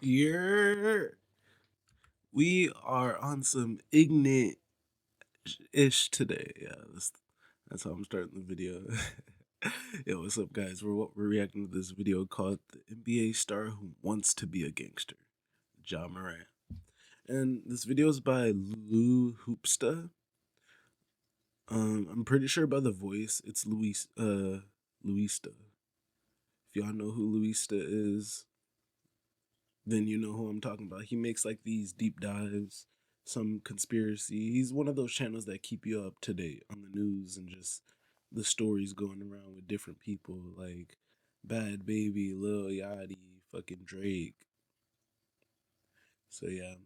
Yeah, we are on some ignorant ish today. Yeah, that's how I'm starting the video. Yo, what's up, guys? We're reacting to this video called "The NBA Star Who Wants to Be a Gangster," Ja Morant, and this video is by Lou Hoopsta. I'm pretty sure by the voice, it's Luista. If y'all know who Luista is, then you know who I'm talking about. He makes like these deep dives, some conspiracy. He's one of those channels that keep you up to date on the news and just the stories going around with different people like Bad Baby, Lil Yachty, fucking Drake. So yeah,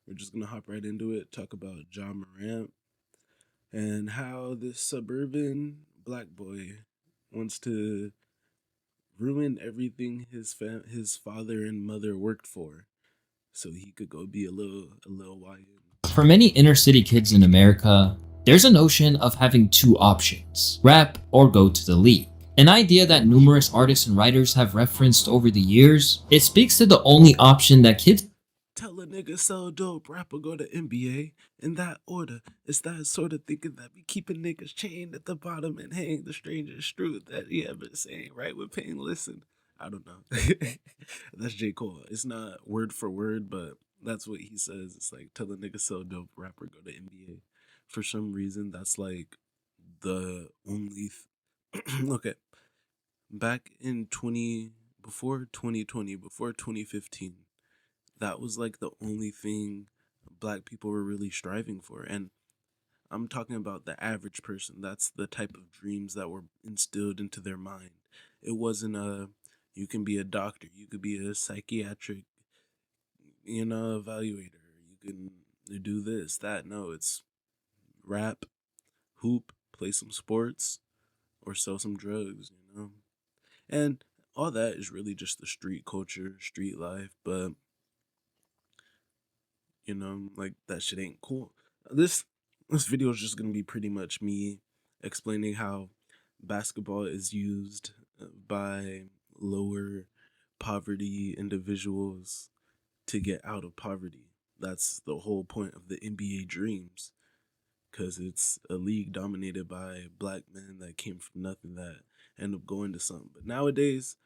we're just gonna hop right into it, talk about Ja Morant and how this suburban black boy wants to ruin everything his father and mother worked for so he could go be a little YN. For many inner city kids in America, there's a notion of having two options: rap or go to the league. An idea that numerous artists and writers have referenced over the years. It speaks to the only option that kids Tell a nigga sell dope, rap or go to NBA. In that order, it's that sort of thinking that be keeping niggas chained at the bottom and hang the strangest truth that he ever saying. Right with pain, listen. I don't know. That's J. Cole. It's not word for word, but that's what he says. It's like tell a nigga sell dope, rap or go to NBA. For some reason, that's like the only. Okay, back in 20 before 2020, before 2015, that was like the only thing black people were really striving for. And I'm talking about the average person. That's the type of dreams that were instilled into their mind. It wasn't a you can be a doctor, you could be a psychiatric, evaluator, you can do this, that. No, it's rap, hoop, play some sports, or sell some drugs. And all that is really just the street culture, street life, but like that shit ain't cool. This video is just gonna be pretty much me explaining how basketball is used by lower poverty individuals to get out of poverty. That's the whole point of the NBA dreams, because it's a league dominated by black men that came from nothing that end up going to something. But nowadays,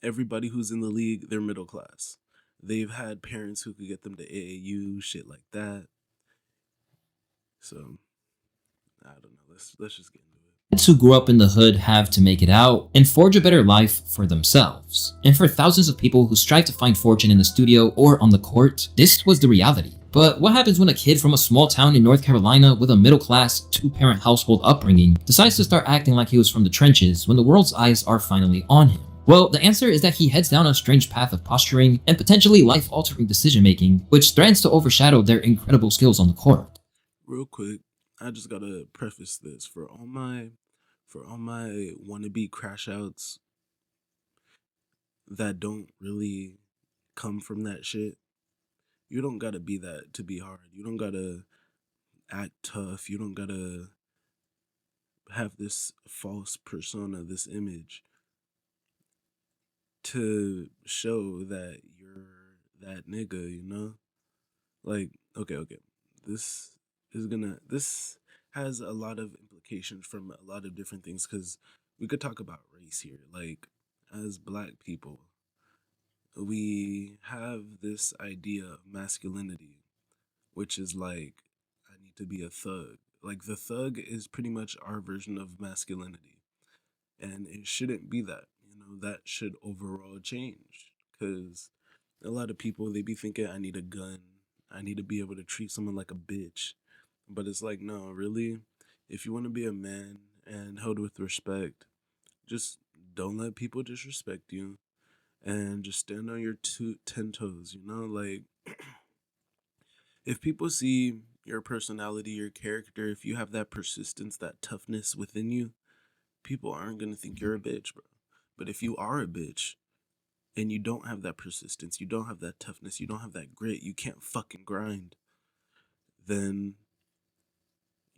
everybody who's in the league, they're middle class. They've had parents who could get them to AAU, shit like that. So I don't know. Let's just get into it. who grew up in the hood have to make it out and forge a better life for themselves. And for thousands of people who strive to find fortune in the studio or on the court, this was the reality. But what happens when a kid from a small town in North Carolina with a middle-class, two-parent household upbringing decides to start acting like he was from the trenches when the world's eyes are finally on him? Well, the answer is that he heads down a strange path of posturing and potentially life-altering decision-making, which threatens to overshadow their incredible skills on the court. Real quick, I just gotta preface this for all my wannabe crash outs that don't really come from that shit. You don't gotta be that to be hard. You don't gotta act tough. You don't gotta have this false persona, this image to show that you're that nigga. Like, okay. This this has a lot of implications from a lot of different things because we could talk about race here. Like, as black people, we have this idea of masculinity, which is like, I need to be a thug. Like, the thug is pretty much our version of masculinity. And it shouldn't be that. That should overall change. Because a lot of people, they be thinking, I need a gun. I need to be able to treat someone like a bitch. But it's like, no, really? If you want to be a man and held with respect, just don't let people disrespect you and just stand on your 10 toes. Like, if people see your personality, your character, if you have that persistence, that toughness within you, people aren't going to think you're a bitch, bro. But if you are a bitch and you don't have that persistence, you don't have that toughness, you don't have that grit, you can't fucking grind, then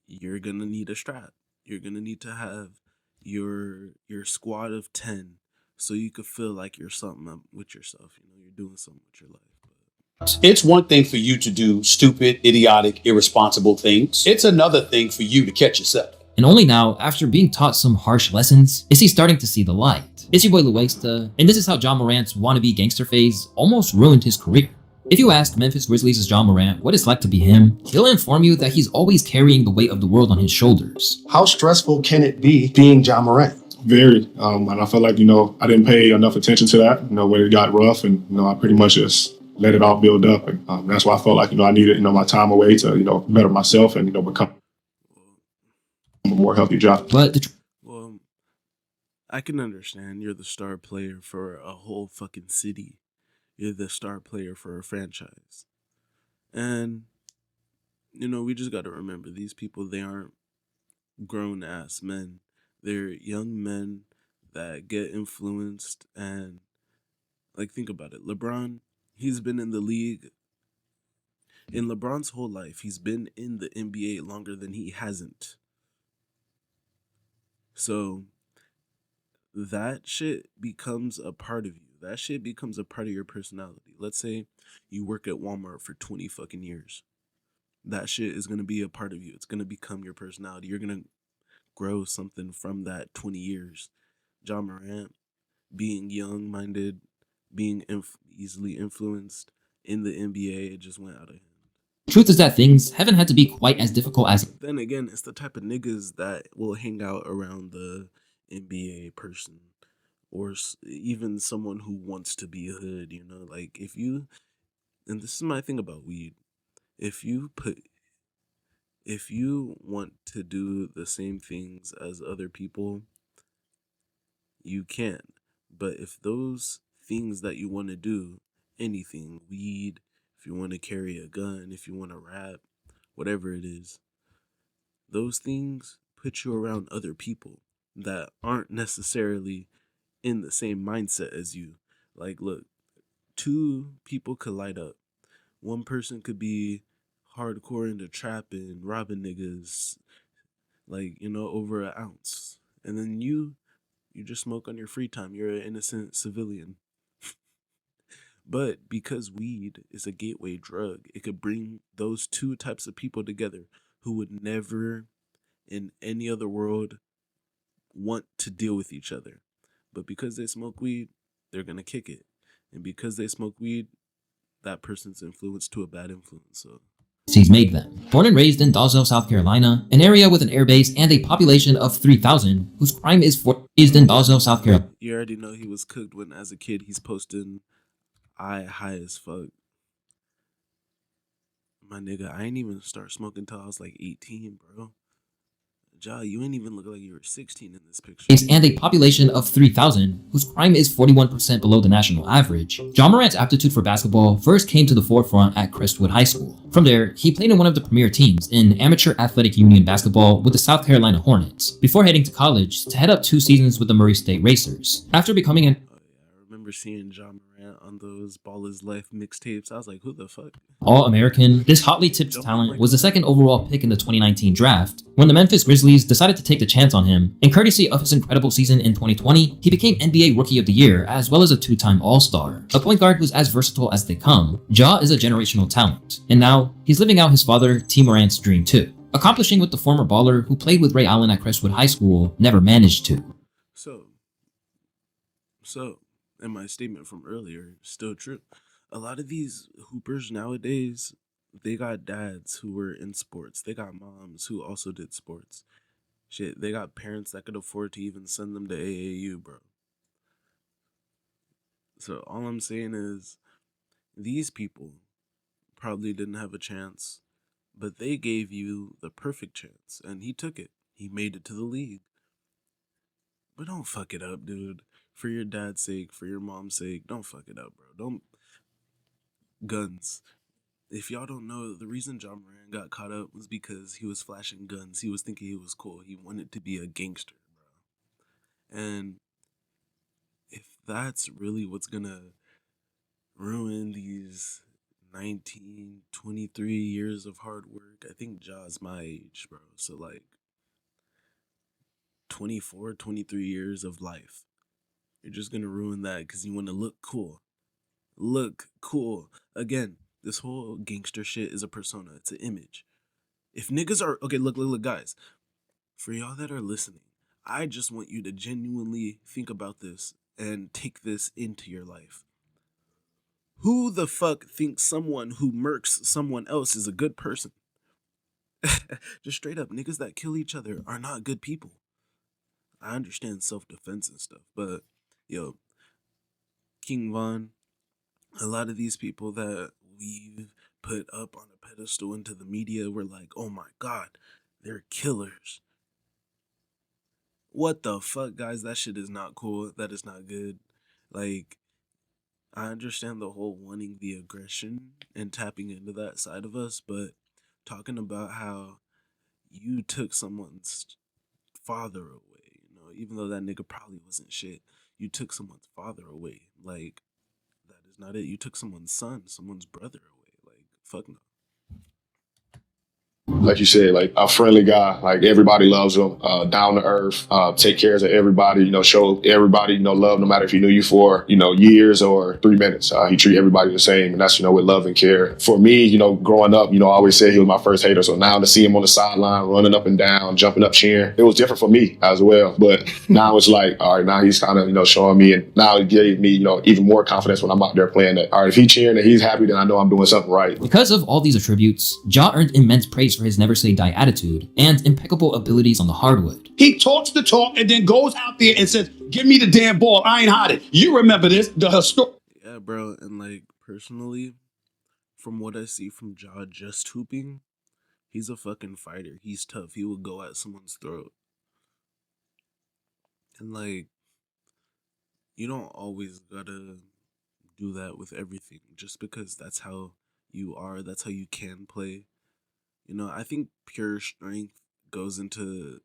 you're gonna need a strap. You're gonna need to have your squad of 10 so you could feel like you're something with yourself. You know, you're doing something with your life. It's one thing for you to do stupid, idiotic, irresponsible things. It's another thing for you to catch yourself. And only now, after being taught some harsh lessons, is he starting to see the light. It's your boy Luesta, and this is how Ja Morant's wannabe gangster phase almost ruined his career. If you ask Memphis Grizzlies' Ja Morant what it's like to be him, he'll inform you that he's always carrying the weight of the world on his shoulders. How stressful can it be being Ja Morant? Very. And I felt like, I didn't pay enough attention to that, when it got rough, and, I pretty much just let it all build up. And that's why I felt like, I needed, my time away to, better myself and, become a more healthy job. But Well, I can understand you're the star player for a whole fucking city. You're the star player for a franchise. And, we just got to remember these people, they aren't grown ass men. They're young men that get influenced. And, like, think about it. LeBron, he's been in the league. In LeBron's whole life, he's been in the NBA longer than he hasn't. So that shit becomes a part of you. That shit becomes a part of your personality. Let's say you work at Walmart for 20 fucking years. That shit is going to be a part of you. It's going to become your personality. You're going to grow something from that 20 years. Ja Morant, being young-minded, being easily influenced in the NBA, it just went out of hand. truth is that things haven't had to be quite as difficult as. Then again, it's the type of niggas that will hang out around the NBA person, or even someone who wants to be a hood. Like if you, and this is my thing about weed, if you want to do the same things as other people, you can. But if those things that you want to do, anything, weed, if you want to carry a gun, if you want to rap, whatever it is, those things put you around other people that aren't necessarily in the same mindset as you. Like, look, two people could light up. One person could be hardcore into trapping, robbing niggas, like, over an ounce. And then you just smoke on your free time. You're an innocent civilian. But because weed is a gateway drug, it could bring those two types of people together who would never in any other world want to deal with each other. But because they smoke weed, they're going to kick it. And because they smoke weed, that person's influenced to a bad influence. So He's made them. Born and raised in Dalzell, South Carolina, an area with an airbase and a population of 3,000, whose crime is raised in Dalzell, South Carolina. You already know he was cooked when, as a kid, he's posting high as fuck. My nigga, I ain't even start smoking till I was like 18, bro. Ja, you ain't even look like you were 16 in this picture. And a population of 3,000, whose crime is 41% below the national average. Ja Morant's aptitude for basketball first came to the forefront at Crestwood High School. From there, he played in one of the premier teams in Amateur Athletic Union basketball with the South Carolina Hornets, before heading to college to head up 2 seasons with the Murray State Racers. After becoming an I remember seeing Ja Morant on those Ball is Life mixtapes. I was like, who the fuck? All-American, this hotly tipped talent was the second overall pick in the 2019 draft. When the Memphis Grizzlies decided to take the chance on him, and courtesy of his incredible season in 2020, he became NBA Rookie of the Year as well as a 2-time All-Star. A point guard who's as versatile as they come, Ja is a generational talent, and now he's living out his father T. Morant's dream too, accomplishing what the former baller who played with Ray Allen at Crestwood High School never managed to. So, and my statement from earlier is still true. A lot of these hoopers nowadays, they got dads who were in sports. They got moms who also did sports. Shit, they got parents that could afford to even send them to AAU, bro. So all I'm saying is, these people probably didn't have a chance, but they gave you the perfect chance, and he took it. He made it to the league. But don't fuck it up, dude. For your dad's sake, for your mom's sake, don't fuck it up, bro. Don't. Guns. If y'all don't know, the reason Ja Morant got caught up was because he was flashing guns. He was thinking he was cool. He wanted to be a gangster, bro. And if that's really what's gonna ruin these 19, 23 years of hard work, I think Ja's my age, bro. So, like, 24, 23 years of life. You're just gonna ruin that because you want to look cool. Look cool. Again, this whole gangster shit is a persona. It's an image. If niggas are okay, look, guys. For y'all that are listening, I just want you to genuinely think about this and take this into your life. Who the fuck thinks someone who murks someone else is a good person? Just straight up, niggas that kill each other are not good people. I understand self-defense and stuff, but yo, King Von, a lot of these people that we've put up on a pedestal into the media were like, oh my god, they're killers. What the fuck, guys? That shit is not cool. That is not good. Like, I understand the whole wanting the aggression and tapping into that side of us, but talking about how you took someone's father away, even though that nigga probably wasn't shit, you took someone's father away. Like, that is not it. You took someone's son, someone's brother away. Like, fuck no. Like you said, like a friendly guy, like everybody loves him, down to earth, take care of everybody, show everybody, love no matter if he knew you for, years or 3 minutes. He treat everybody the same, and that's, with love and care. For me, growing up, I always said he was my first hater. So now to see him on the sideline, running up and down, jumping up, cheering, it was different for me as well. But now it's like, all right, now he's kind of, showing me, and now it gave me, even more confidence when I'm out there playing that, all right, if he's cheering and he's happy, then I know I'm doing something right. Because of all these attributes, Ja earned immense praise for his never say die attitude and impeccable abilities on the hardwood. He talks the talk and then goes out there and says, give me the damn ball. I ain't hiding. You remember this, the historic. Yeah, bro. And like, personally, from what I see from Ja just hooping, he's a fucking fighter. He's tough. He will go at someone's throat. And like, you don't always gotta do that with everything. Just because that's how you are, that's how you can play. I think pure strength goes into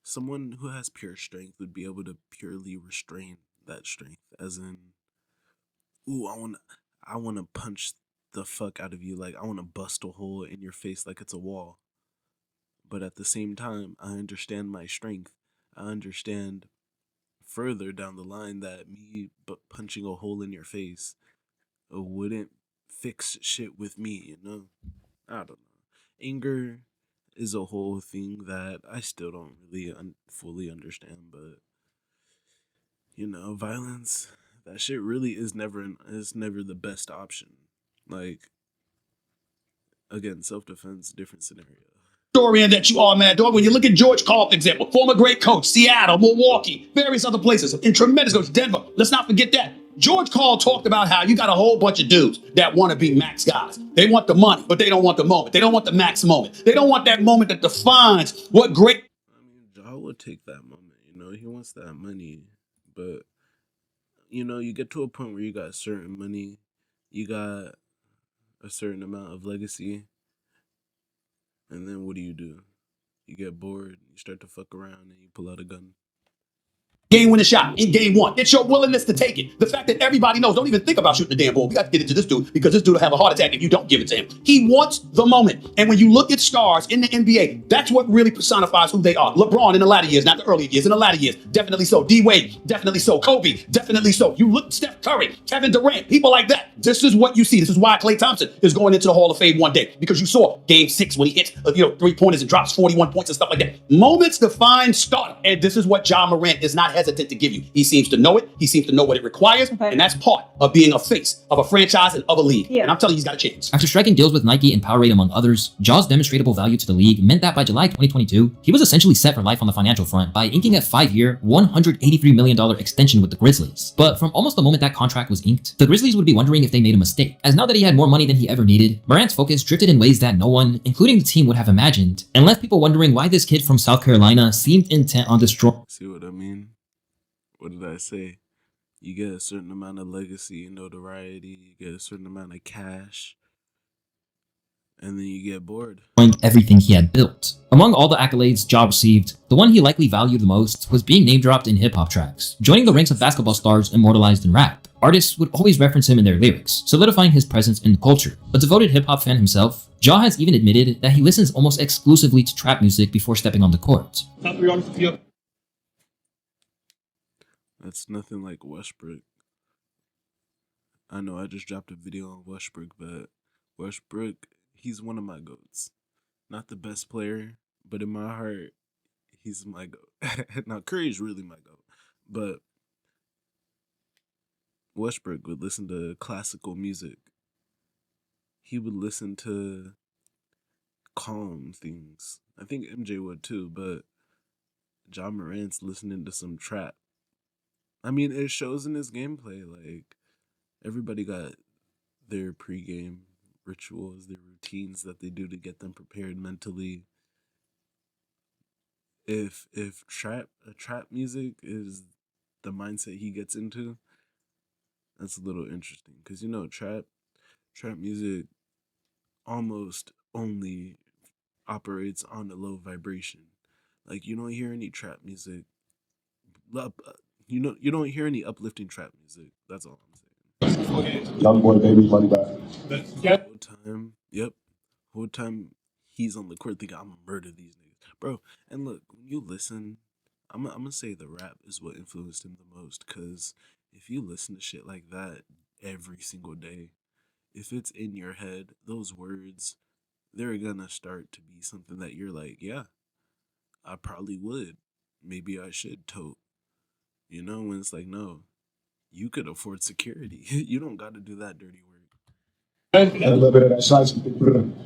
someone who has pure strength would be able to purely restrain that strength, as in, ooh, I want to punch the fuck out of you, like I want to bust a hole in your face like it's a wall. But at the same time, I understand my strength. I understand further down the line that me punching a hole in your face wouldn't fix shit with me, I don't know. Anger is a whole thing that I still don't really fully understand, but violence, that shit really is never the best option. Like, again, self-defense, different scenario. Historian that you are, Mad Dog. When you look at George Karl, for example, former great coach, Seattle, Milwaukee, various other places, and tremendous coach, Denver. Let's not forget that. George Karl talked about how you got a whole bunch of dudes that want to be max guys. They want the money, but they don't want the moment. They don't want the max moment. They don't want that moment that defines what great. I mean, Ja would take that moment, he wants that money, but, you get to a point where you got certain money, you got a certain amount of legacy, and then what do? You get bored, you start to fuck around, and you pull out a gun. Game-winning shot in game one. It's your willingness to take it. The fact that everybody knows, don't even think about shooting the damn ball. We got to get it to this dude because this dude will have a heart attack if you don't give it to him. He wants the moment. And when you look at stars in the NBA, that's what really personifies who they are. LeBron in the latter years, not the early years, in the latter years, definitely so. D-Wade, definitely so. Kobe, definitely so. You look Steph Curry, Kevin Durant, people like that. This is what you see. This is why Klay Thompson is going into the Hall of Fame one day, because you saw game 6 when he hits 3-pointers and drops 41 points and stuff like that. Moments define stardom. And this is what Ja Morant is not hesitant to give you. He seems to know it. He seems to know what it requires. Okay. And that's part of being a face of a franchise and of a league. Yeah. And I'm telling you, he's got a chance. After striking deals with Nike and Powerade, among others, Ja's demonstrable value to the league meant that by July 2022, he was essentially set for life on the financial front by inking a 5-year, $183 million extension with the Grizzlies. But from almost the moment that contract was inked, the Grizzlies would be wondering if they made a mistake, as now that he had more money than he ever needed, Morant's focus drifted in ways that no one, including the team, would have imagined, and left people wondering why this kid from South Carolina seemed intent on destroying. See what I mean? What did I say? You get a certain amount of legacy and notoriety, you get a certain amount of cash, and then you get bored. Everything he had built. Among all the accolades Ja received, the one he likely valued the most was being name-dropped in hip-hop tracks, joining the ranks of basketball stars immortalized in rap. Artists would always reference him in their lyrics, solidifying his presence in the culture. A devoted hip-hop fan himself, Ja has even admitted that he listens almost exclusively to trap music before stepping on the court. Let That's nothing like Westbrook. I know I just dropped a video on Westbrook, but Westbrook, he's one of my goats. Not the best player, but in my heart, he's my goat. Now Curry's really my goat, but Westbrook would listen to classical music. He would listen to calm things. I think MJ would too, but Ja Morant's listening to some trap. I mean, it shows in his gameplay. Like everybody got their pregame rituals, their routines that they do to get them prepared mentally. If trap music is the mindset he gets into, that's a little interesting because trap music almost only operates on a low vibration. Like you don't hear any trap music. You don't hear any uplifting trap music. That's all I'm saying. Young boy, baby, money back. Whole time, yep. Whole time he's on the court thinking I'm gonna murder these niggas, bro. And look, when you listen, I'm gonna say the rap is what influenced him the most. Cause if you listen to shit like that every single day, if it's in your head, those words, they're gonna start to be something that you're like, yeah, I probably would. Maybe I should tote. When it's like, no, you could afford security. You don't got to do that dirty work. A little bit of that shots. And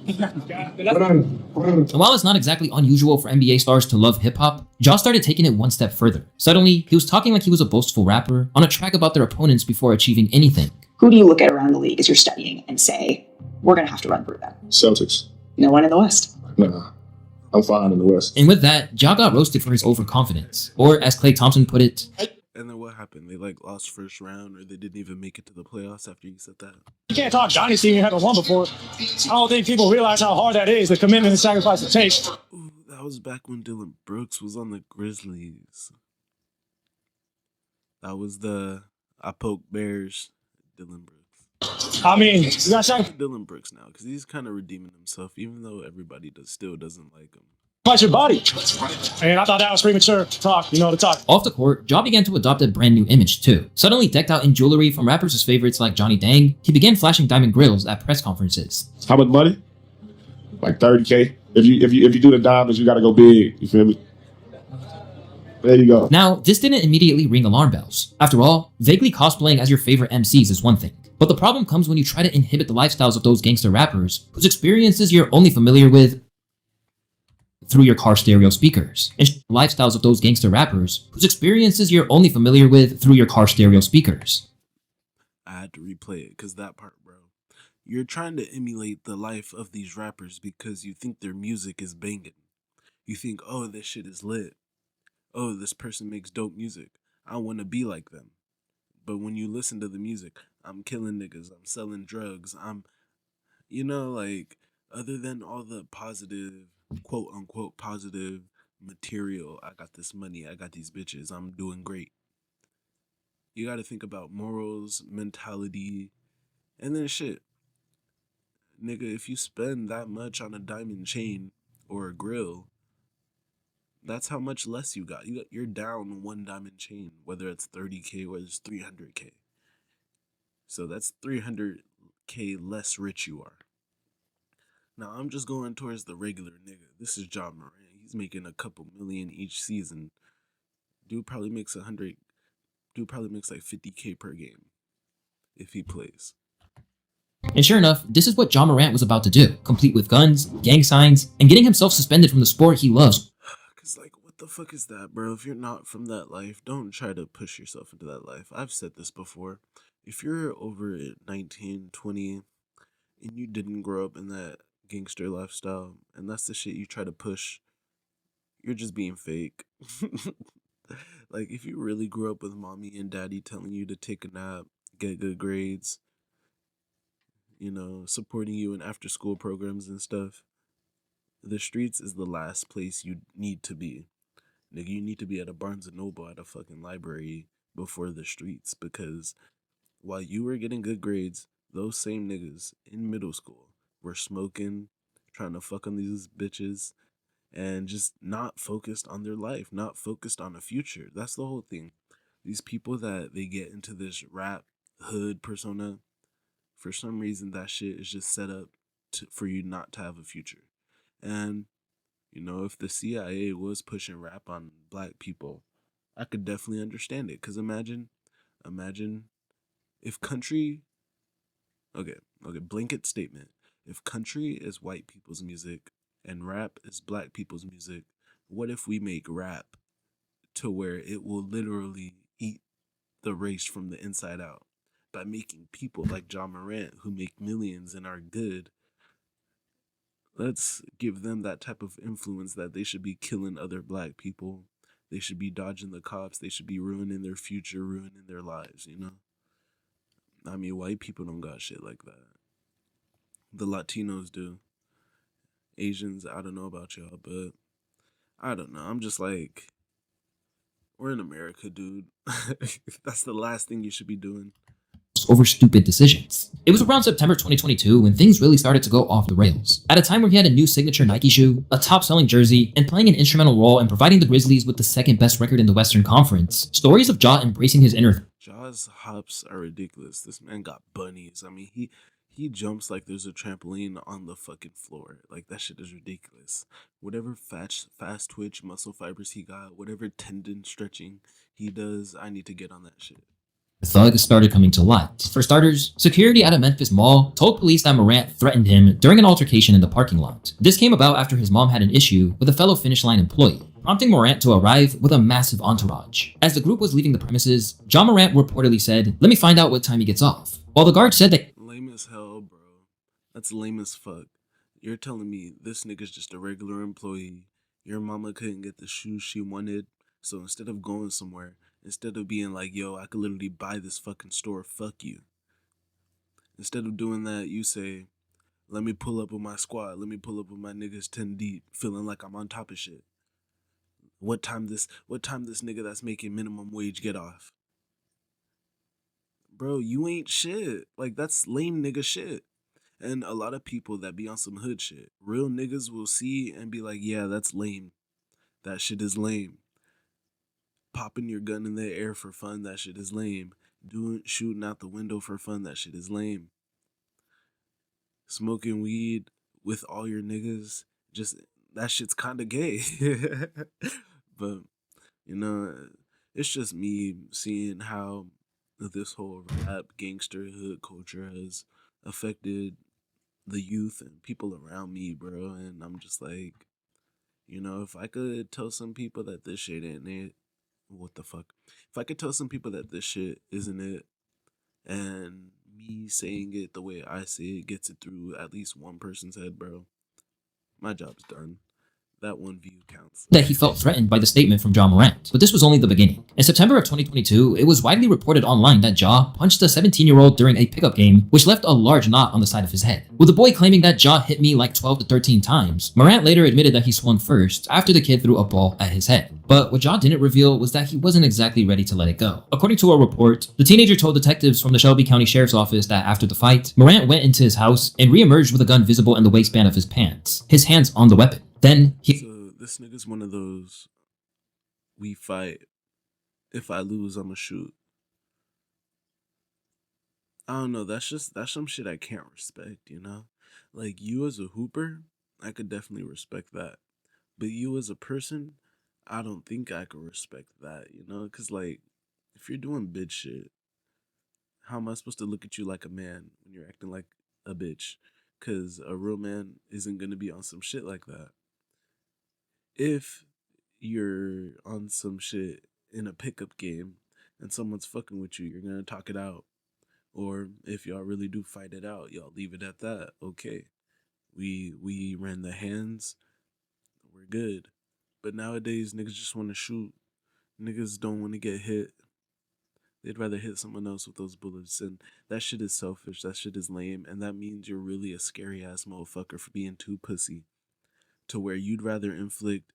while it's not exactly unusual for NBA stars to love hip hop, Ja started taking it one step further. Suddenly, he was talking like he was a boastful rapper on a track about their opponents before achieving anything. Who do you look at around the league as you're studying and say, we're going to have to run through them? Celtics. No one in the West. Nah, I'm fine in the West. And with that, Ja got roasted for his overconfidence. Or as Klay Thompson put it, And then what happened? They lost first round, or they didn't even make it to the playoffs after you said that. You can't talk dynasty and you haven't won before. I don't think people realize how hard that is, the commitment and sacrifice it takes. Ooh, that was back when Dylan Brooks was on the Grizzlies. That was the I poke bears, Dylan Brooks. I mean, you got to Dylan Brooks now, because he's kind of redeeming himself, even though everybody still doesn't like him. sacrifice your body. And I thought that was premature to talk, to talk. off the court, Ja began to adopt a brand new image too. Suddenly decked out in jewelry from rappers' his favorites like Johnny Dang, he began flashing diamond grills at press conferences. How much money? Like 30K. If you do the diamonds, you gotta go big. You feel me? There you go. Now, this didn't immediately ring alarm bells. After all, vaguely cosplaying as your favorite MCs is one thing. But the problem comes when you try to inhibit the lifestyles of those gangster rappers whose experiences you're only familiar with through your car stereo speakers. And lifestyles of those gangster rappers whose experiences you're only familiar with through your car stereo speakers. I had to replay it because that part, bro. You're trying to emulate the life of these rappers because you think their music is banging. You think, oh, this shit is lit. Oh, this person makes dope music. I want to be like them. But when you listen to the music, I'm killing niggas, I'm selling drugs, other than all the positive, quote unquote, positive material, I got this money, I got these bitches, I'm doing great. You got to think about morals, mentality, and then shit. Nigga, if you spend that much on a diamond chain or a grill, that's how much less you got. You're down one diamond chain, whether it's 30K or it's 300K. So that's 300K less rich you are. Now I'm just going towards the regular nigga. This is Ja Morant. He's making a couple million each season. Dude probably makes like 50K per game if he plays. And sure enough, this is what Ja Morant was about to do, complete with guns, gang signs, and getting himself suspended from the sport he loves. Cause what the fuck is that, bro? If you're not from that life, don't try to push yourself into that life. I've said this before. If you're over at 19, 20, and you didn't grow up in that gangster lifestyle, and that's the shit you try to push, you're just being fake. Like, if you really grew up with mommy and daddy telling you to take a nap, get good grades, supporting you in after school programs and stuff, the streets is the last place you need to be. Nigga, you need to be at a Barnes & Noble at a fucking library before the streets, because while you were getting good grades, those same niggas in middle school were smoking, trying to fuck on these bitches, and just not focused on their life, not focused on a future. That's the whole thing. these people that they get into this rap hood persona, for some reason that shit is just set up for you not to have a future. And if the CIA was pushing rap on black people, I could definitely understand it. Cause imagine if country, okay, blanket statement. If country is white people's music and rap is black people's music, what if we make rap to where it will literally eat the race from the inside out by making people like Ja Morant who make millions and are good. Let's give them that type of influence that they should be killing other black people. They should be dodging the cops. They should be ruining their future, ruining their lives. I mean, white people don't got shit like that. The Latinos do. Asians, I don't know about y'all, but I don't know. I'm just like, we're in America, dude. That's the last thing you should be doing. Over stupid decisions. It was around September 2022 when things really started to go off the rails. At a time where he had a new signature Nike shoe, a top-selling jersey, and playing an instrumental role in providing the Grizzlies with the second best record in the Western Conference, stories of Ja embracing his inner Ja's hops are ridiculous. This man got bunnies. I mean, he jumps like there's a trampoline on the fucking floor. Like that shit is ridiculous. Whatever fast twitch muscle fibers he got, whatever tendon stretching he does, I need to get on that shit. thug started coming to light. For starters, security at a Memphis mall told police that Morant threatened him during an altercation in the parking lot. This came about after his mom had an issue with a fellow Finish Line employee, prompting Morant to arrive with a massive entourage. As the group was leaving the premises, Ja Morant reportedly said, "Let me find out what time he gets off." While the guard said that Lame as hell, bro. That's lame as fuck. You're telling me this nigga's just a regular employee. Your mama couldn't get the shoes she wanted, so instead of going somewhere, instead of being like, yo, I could literally buy this fucking store, fuck you. Instead of doing that, you say, let me pull up with my squad, let me pull up with my niggas 10 deep, feeling like I'm on top of shit. What time this nigga that's making minimum wage get off? Bro, you ain't shit. Like, that's lame nigga shit. And a lot of people that be on some hood shit, real niggas will see and be like, yeah, that's lame. That shit is lame. Popping your gun in the air for fun, that shit is lame. Shooting out the window for fun, that shit is lame. Smoking weed with all your niggas, just that shit's kind of gay. But it's just me seeing how this whole rap gangster hood culture has affected the youth and people around me, bro. And I'm just like, if I could tell some people that this shit ain't it, what the fuck? If I could tell some people that this shit isn't it, and me saying it the way I say it gets it through at least one person's head, bro, my job's done. That one view counts. he felt threatened by the statement from Ja Morant. But this was only the beginning. In September of 2022, it was widely reported online that Ja punched a 17-year-old during a pickup game, which left a large knot on the side of his head. With the boy claiming that Ja hit me like 12 to 13 times, Morant later admitted that he swung first after the kid threw a ball at his head. But what Ja didn't reveal was that he wasn't exactly ready to let it go. According to a report, the teenager told detectives from the Shelby County Sheriff's Office that after the fight, Morant went into his house and re-emerged with a gun visible in the waistband of his pants, his hands on the weapon. Then he... So this nigga's one of those, we fight. If I lose, I'ma shoot. I don't know, that's some shit I can't respect. Like, you as a hooper, I could definitely respect that. But you as a person, I don't think I could respect that. Because, like, if you're doing bitch shit, how am I supposed to look at you like a man when you're acting like a bitch? Because a real man isn't going to be on some shit like that. If you're on some shit in a pickup game and someone's fucking with you, you're going to talk it out. Or if y'all really do fight it out, y'all leave it at that. Okay. We ran the hands. We're good. But nowadays, niggas just want to shoot. Niggas don't want to get hit. They'd rather hit someone else with those bullets. And that shit is selfish. That shit is lame. And that means you're really a scary ass motherfucker for being too pussy. To where you'd rather inflict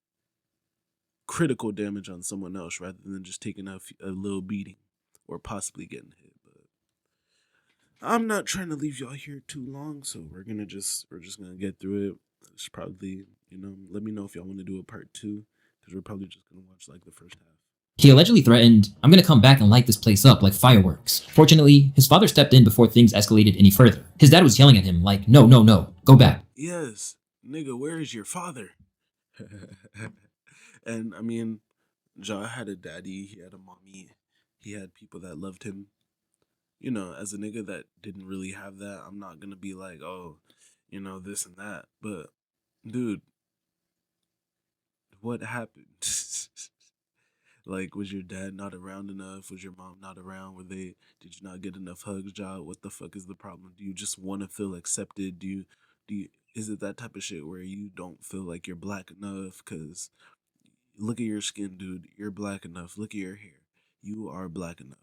critical damage on someone else rather than just taking a little beating or possibly getting hit. But I'm not trying to leave y'all here too long, so we're just gonna get through it. It's probably, let me know if y'all want to do a part 2, because we're probably just gonna watch like the first half. He allegedly threatened, "I'm gonna come back and light this place up like fireworks." Fortunately, his father stepped in before things escalated any further. His dad was yelling at him like, "No, no, no, go back." Yes, nigga, where is your father? And I mean, Ja had a daddy, he had a mommy, he had people that loved him. You know, as a nigga that didn't really have that, I'm not gonna be like, oh, you know, this and that. But, dude, what happened? Like, was your dad not around enough? Was your mom not around? Did you not get enough hugs, Ja? What the fuck is the problem? Do you just want to feel accepted? Is it that type of shit where you don't feel like you're black enough? Cause look at your skin, dude. You're black enough. Look at your hair. You are black enough.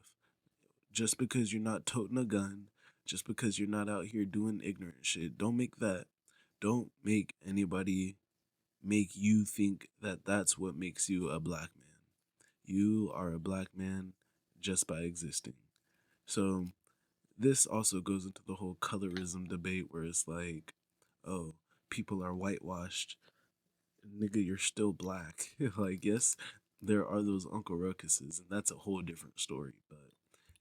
Just because you're not toting a gun, just because you're not out here doing ignorant shit, don't make anybody make you think that that's what makes you a black man. You are a black man just by existing. So this also goes into the whole colorism debate where it's like, oh, people are whitewashed. Nigga, you're still black. Like, yes, there are those Uncle Ruckuses, and that's a whole different story. But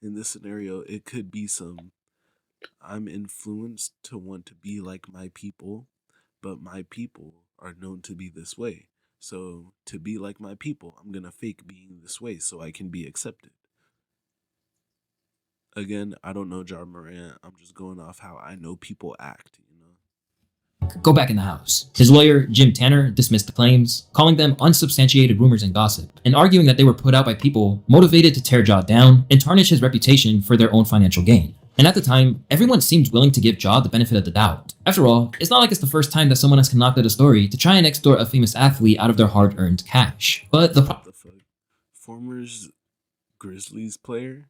in this scenario, it could be I'm influenced to want to be like my people, but my people are known to be this way. So to be like my people, I'm gonna fake being this way so I can be accepted. Again, I don't know Ja Morant. I'm just going off how I know people act, you know? Go back in the house. His lawyer, Jim Tanner, dismissed the claims, calling them unsubstantiated rumors and gossip, and arguing that they were put out by people motivated to tear Ja down and tarnish his reputation for their own financial gain. And at the time, everyone seemed willing to give Ja the benefit of the doubt. After all, it's not like it's the first time that someone has concocted a story to try and extort a famous athlete out of their hard-earned cash. But What the fuck? Former Grizzlies player?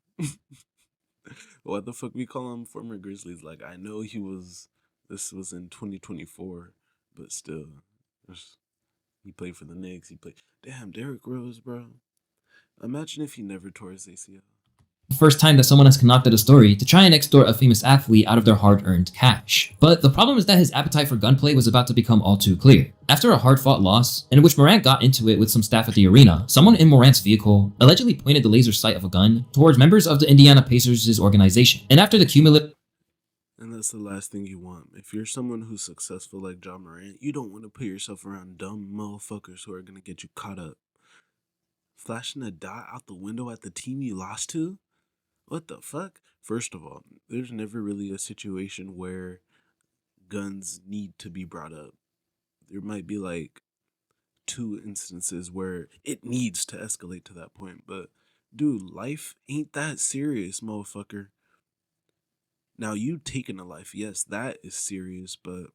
What the fuck we call him former Grizzlies? Like, I know this was in 2024, but still, he played for the Knicks. Damn, Derrick Rose, bro. Imagine if he never tore his ACL. the first time that someone has concocted a story to try and extort a famous athlete out of their hard-earned cash. But the problem is that his appetite for gunplay was about to become all too clear. After a hard-fought loss, in which Morant got into it with some staff at the arena, someone in Morant's vehicle allegedly pointed the laser sight of a gun towards members of the Indiana Pacers' organization. And after the cumulative And that's the last thing you want. If you're someone who's successful like Ja Morant, you don't want to put yourself around dumb motherfuckers who are going to get you caught up. Flashing a dot out the window at the team you lost to? What the fuck? First of all, there's never really a situation where guns need to be brought up. There might be like 2 instances where it needs to escalate to that point, but dude, life ain't that serious, motherfucker. Now, you taking a life, yes, that is serious, but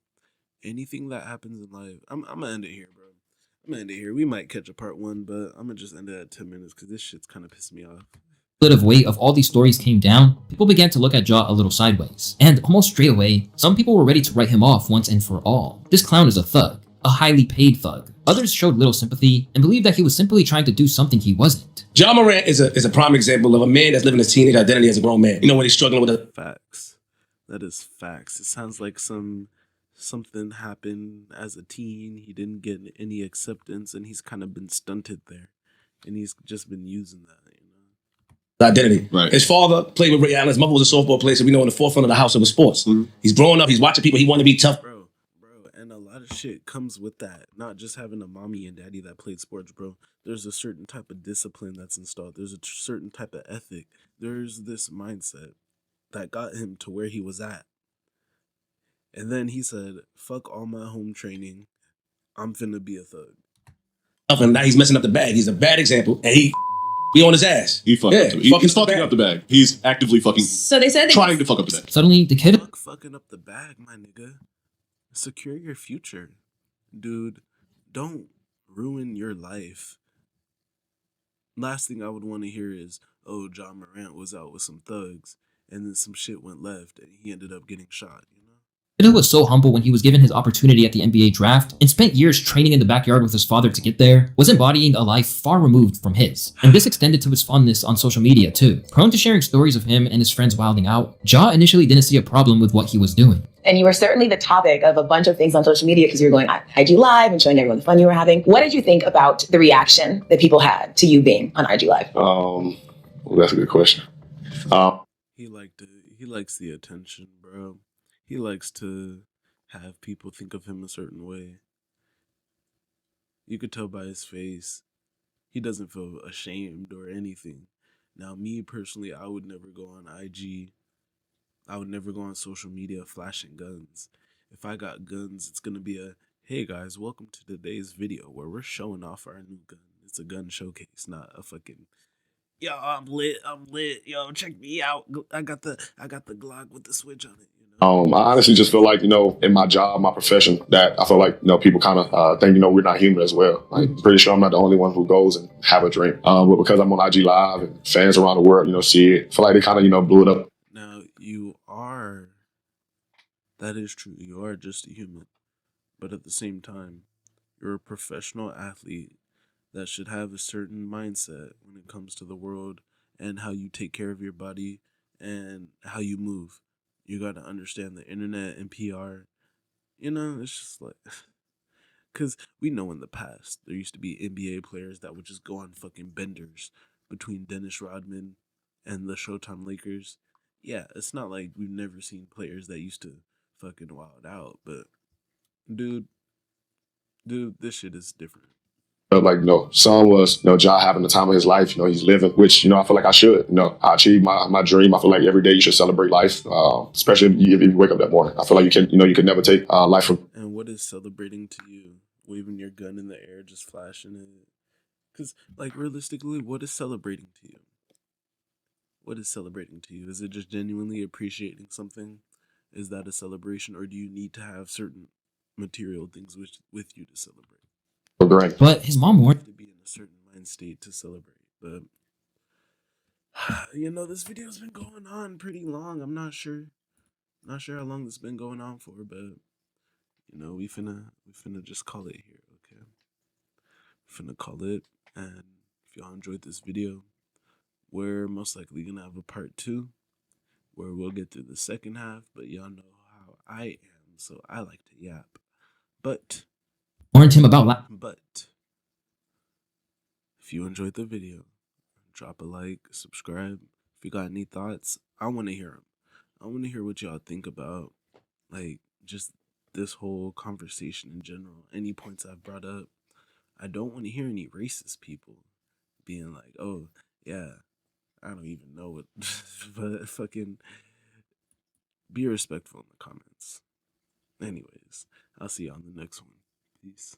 anything that happens in life, I'm gonna end it here, bro. I'm gonna end it here. We might catch a part 1, but I'm gonna just end it at 10 minutes because this shit's kind of pissed me off. weight of all these stories came down, people began to look at Ja a little sideways. And almost straight away, some people were ready to write him off once and for all. This clown is a thug, a highly paid thug. Others showed little sympathy and believed that he was simply trying to do something he wasn't. Ja Morant is a prime example of a man that's living his teenage identity as a grown man. You know, when he's struggling with a Facts. That is facts. It sounds like something happened as a teen. He didn't get any acceptance, and he's kind of been stunted there, and he's just been using that. identity. Right. His father played with Ray Allen. His mother was a softball player, so we know in the forefront of the house it was sports. Mhm. He's growing up. He's watching people. He wanted to be tough. Bro, and a lot of shit comes with that. Not just having a mommy and daddy that played sports, bro. There's a certain type of discipline that's installed. There's a certain type of ethic. There's this mindset that got him to where he was at. And then he said, fuck all my home training. I'm finna be a thug. And now he's messing up the bag. He's a bad example, and he on his ass. He fucked up. He's fucking up the bag. He's actively fucking So they said trying to fuck up the bag. Suddenly, the kid Fuck fucking up the bag, my nigga. Secure your future. Dude, don't ruin your life. Last thing I would want to hear is, oh, Ja Morant was out with some thugs, and then some shit went left, and he ended up getting shot, you know? who was so humble when he was given his opportunity at the NBA draft and spent years training in the backyard with his father to get there, was embodying a life far removed from his. And this extended to his fondness on social media too. Prone to sharing stories of him and his friends wilding out, Ja initially didn't see a problem with what he was doing. And you were certainly the topic of a bunch of things on social media because you were going on IG Live and showing everyone the fun you were having. What did you think about the reaction that people had to you being on IG Live? Well, that's a good question. He likes the attention, bro. He likes to have people think of him a certain way. You could tell by his face. He doesn't feel ashamed or anything. Now, me personally, I would never go on IG. I would never go on social media flashing guns. If I got guns, it's gonna be a, hey guys, welcome to today's video where we're showing off our new gun. It's a gun showcase, not a fucking, yo, I'm lit, yo, check me out. I got the Glock with the switch on it. I honestly just feel like, in my job, my profession, that I feel like, people kind of think, we're not human as well. Like, I'm pretty sure I'm not the only one who goes and have a dream. But because I'm on IG Live and fans around the world, see it, I feel like they kind of, blew it up. Now, that is true. You are just a human. But at the same time, you're a professional athlete that should have a certain mindset when it comes to the world and how you take care of your body and how you move. You got to understand the internet and PR. It's just like, because we know in the past there used to be NBA players that would just go on fucking benders between Dennis Rodman and the Showtime Lakers. Yeah, it's not like we've never seen players that used to fucking wild out, but dude, this shit is different. But like, son was, Ja having the time of his life, he's living, which, I feel like I should, I achieved my dream. I feel like every day you should celebrate life, especially if you wake up that morning. I feel like you can never take life from. And what is celebrating to you? Waving your gun in the air, just flashing it? Because, like, realistically, what is celebrating to you? What is celebrating to you? Is it just genuinely appreciating something? Is that a celebration? Or do you need to have certain material things with you to celebrate? But his mom warned To be in a certain mind state to celebrate. But, this video's been going on pretty long. I'm not sure how long this been going on for, but, we finna just call it here, okay? Finna call it, and if y'all enjoyed this video, we're most likely gonna have a part 2 where we'll get through the second half, but y'all know how I am, so I like to yap. But him about if you enjoyed the video, drop a like, subscribe. If you got any thoughts, I want to hear them. I want to hear what y'all think about, like, just this whole conversation in general. Any points I've brought up. I don't want to hear any racist people being like, oh, yeah, I don't even know what, but fucking be respectful in the comments. Anyways, I'll see you on the next one. Peace.